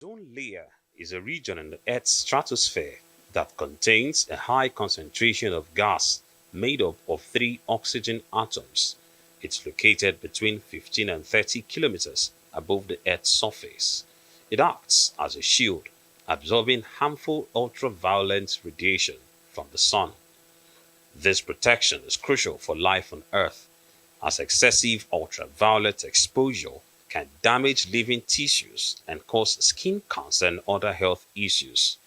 Ozone layer is a region in the Earth's stratosphere that contains a high concentration of gas made up of three oxygen atoms. It's located between 15 and 30 kilometers above the Earth's surface. It acts as a shield, absorbing harmful ultraviolet radiation from the sun. This protection is crucial for life on Earth, as excessive ultraviolet exposure can damage living tissues and cause skin cancer and other health issues.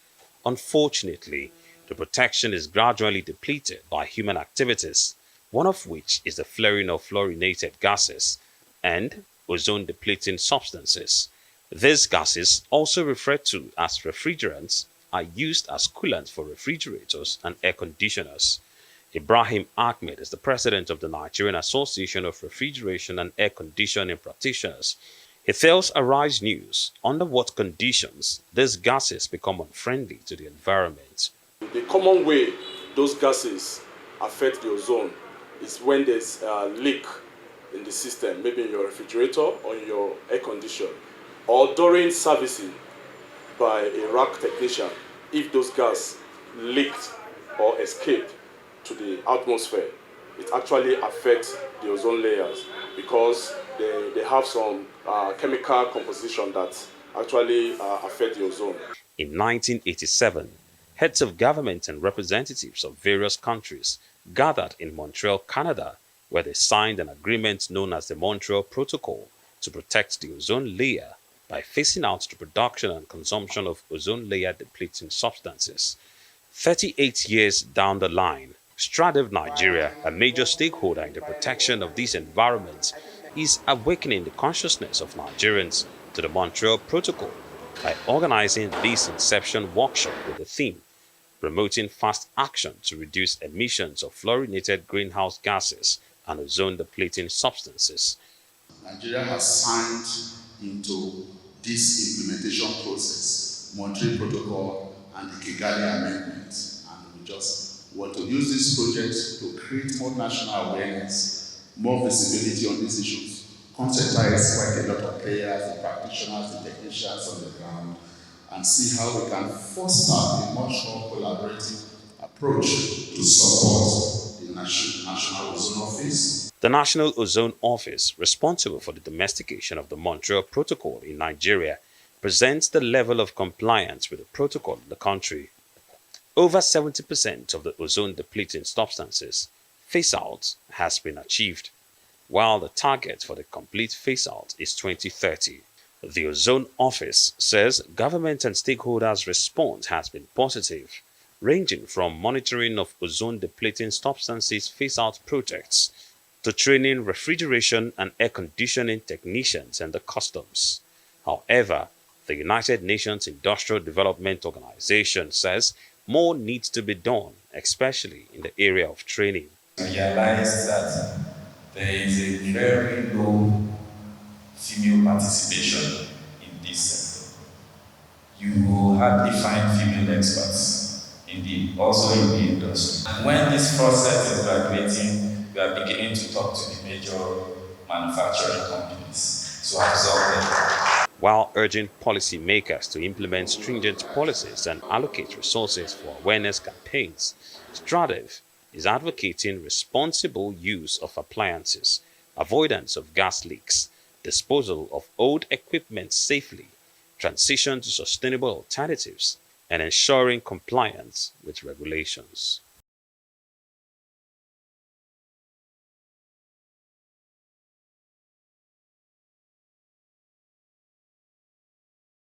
Unfortunately, the protection is gradually depleted by human activities, one of which is the flaring of fluorinated gases and ozone depleting substances. These gases, also referred to as refrigerants, are used as coolant for refrigerators and air conditioners. Ibrahim Ahmed is the president of the Nigerian Association of Refrigeration and Air Conditioning Practitioners. He tells Arise News under what conditions these gases become unfriendly to the environment. The common way those gases affect the ozone is when there's a leak in the system, maybe in your refrigerator or in your air conditioner, or during servicing by a rack technician. If those gas leaked or escaped to the atmosphere, it actually affects the ozone layers because they have some chemical composition that actually affect the ozone. In 1987, heads of government and representatives of various countries gathered in Montreal, Canada, where they signed an agreement known as the Montreal Protocol to protect the ozone layer by phasing out the production and consumption of ozone layer depleting substances. 38 years down the line, Stradev Nigeria, a major stakeholder in the protection of these environments, is awakening the consciousness of Nigerians to the Montreal Protocol by organizing this Inception workshop with the theme promoting fast action to reduce emissions of fluorinated greenhouse gases and ozone depleting substances. Nigeria has signed into this implementation process, Montreal Protocol and the Kigali Amendment, and we just want to use this project to create more national awareness, more visibility on these issues, conscientize quite a lot of players, the practitioners, the technicians on the ground, and see how we can foster a much more collaborative approach to support the National Ozone Office. The National Ozone Office, responsible for the domestication of the Montreal Protocol in Nigeria, presents the level of compliance with the protocol in the country. Over 70% of the ozone depleting substances phase-out has been achieved, while the target for the complete phase-out is 2030. The Ozone Office says government and stakeholders' response has been positive, ranging from monitoring of ozone-depleting substances phase-out projects to training refrigeration and air conditioning technicians and the customs. However, the United Nations Industrial Development Organization says more needs to be done, especially in the area of training. I realized that there is a very low female participation in this sector. You will hardly find female experts also in the industry. And when this process is graduating, we are beginning to talk to the major manufacturing companies to absorb them. While urging policymakers to implement stringent policies and allocate resources for awareness campaigns, Stradev is advocating responsible use of appliances, avoidance of gas leaks, disposal of old equipment safely, transition to sustainable alternatives, and ensuring compliance with regulations.